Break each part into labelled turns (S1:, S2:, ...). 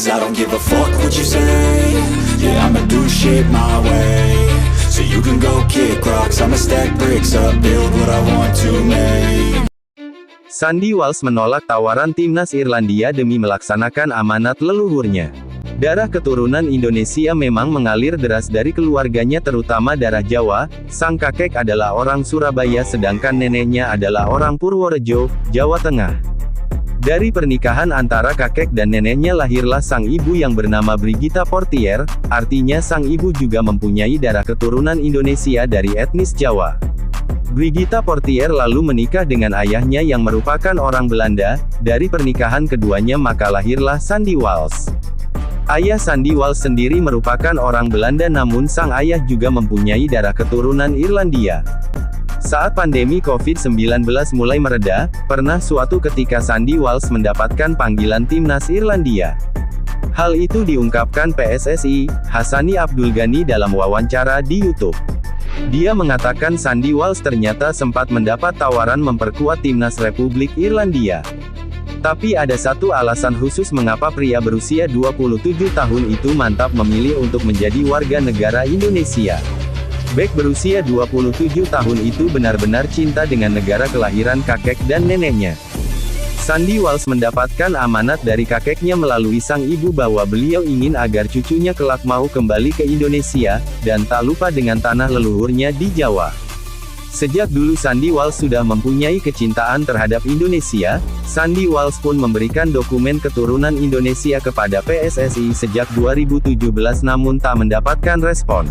S1: 'cause I don't give a fuck what you say. Yeah, I'ma do shit my way. So you can go kick rocks, I'ma stack bricks up, build what I want to make.
S2: Sandy Walsh menolak tawaran timnas Irlandia demi melaksanakan amanat leluhurnya. Darah keturunan Indonesia memang mengalir deras dari keluarganya, terutama darah Jawa. Sang kakek adalah orang Surabaya sedangkan neneknya adalah orang Purworejo, Jawa Tengah. Dari pernikahan antara kakek dan neneknya lahirlah sang ibu yang bernama Brigita Portier, artinya sang ibu juga mempunyai darah keturunan Indonesia dari etnis Jawa. Brigita Portier lalu menikah dengan ayahnya yang merupakan orang Belanda. Dari pernikahan keduanya maka lahirlah Sandy Walsh. Ayah Sandy Walsh sendiri merupakan orang Belanda, namun sang ayah juga mempunyai darah keturunan Irlandia. Saat pandemi COVID-19 mulai mereda, pernah suatu ketika Sandy Walsh mendapatkan panggilan timnas Irlandia. Hal itu diungkapkan PSSI, Hassani Abdul Ghani dalam wawancara di YouTube. Dia mengatakan Sandy Walsh ternyata sempat mendapat tawaran memperkuat timnas Republik Irlandia. Tapi ada satu alasan khusus mengapa pria berusia 27 tahun itu mantap memilih untuk menjadi warga negara Indonesia. Bek berusia 27 tahun itu benar-benar cinta dengan negara kelahiran kakek dan neneknya. Sandy Walsh mendapatkan amanat dari kakeknya melalui sang ibu bahwa beliau ingin agar cucunya kelak mau kembali ke Indonesia, dan tak lupa dengan tanah leluhurnya di Jawa. Sejak dulu Sandy Walsh sudah mempunyai kecintaan terhadap Indonesia. Sandy Walsh pun memberikan dokumen keturunan Indonesia kepada PSSI sejak 2017 namun tak mendapatkan respon.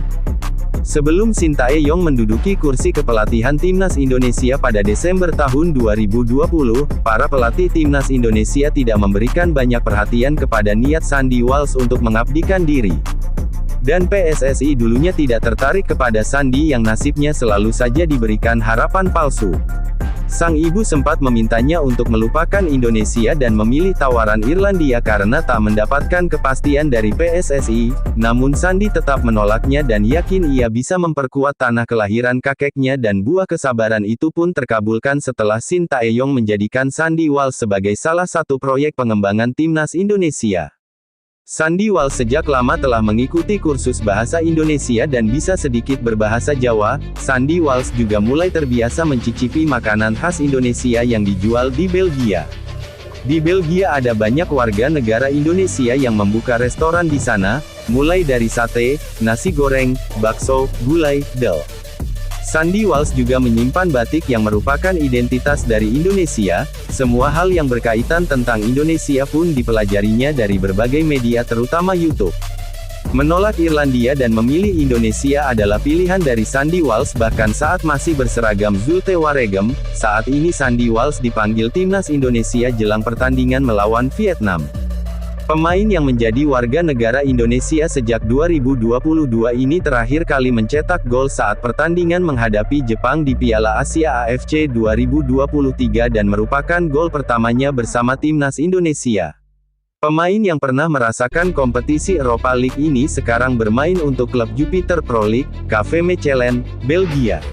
S2: Sebelum Sintayong menduduki kursi kepelatihan timnas Indonesia pada Desember tahun 2020, para pelatih timnas Indonesia tidak memberikan banyak perhatian kepada niat Sandy Walsh untuk mengabdikan diri. Dan PSSI dulunya tidak tertarik kepada Sandy yang nasibnya selalu saja diberikan harapan palsu. Sang ibu sempat memintanya untuk melupakan Indonesia dan memilih tawaran Irlandia karena tak mendapatkan kepastian dari PSSI, namun Sandy tetap menolaknya dan yakin ia bisa memperkuat tanah kelahiran kakeknya, dan buah kesabaran itu pun terkabulkan setelah Sintayong menjadikan Sandy Walsh sebagai salah satu proyek pengembangan timnas Indonesia. Sandy Walsh sejak lama telah mengikuti kursus bahasa Indonesia dan bisa sedikit berbahasa Jawa. Sandy Walsh juga mulai terbiasa mencicipi makanan khas Indonesia yang dijual di Belgia. Di Belgia ada banyak warga negara Indonesia yang membuka restoran di sana, mulai dari sate, nasi goreng, bakso, gulai, del. Sandy Walsh juga menyimpan batik yang merupakan identitas dari Indonesia. Semua hal yang berkaitan tentang Indonesia pun dipelajarinya dari berbagai media terutama YouTube. Menolak Irlandia dan memilih Indonesia adalah pilihan dari Sandy Walsh bahkan saat masih berseragam Zulte Waregem. Saat ini Sandy Walsh dipanggil timnas Indonesia jelang pertandingan melawan Vietnam. Pemain yang menjadi warga negara Indonesia sejak 2022 ini terakhir kali mencetak gol saat pertandingan menghadapi Jepang di Piala Asia AFC 2023 dan merupakan gol pertamanya bersama timnas Indonesia. Pemain yang pernah merasakan kompetisi Europa League ini sekarang bermain untuk klub Jupiter Pro League, KV Mechelen, Belgia.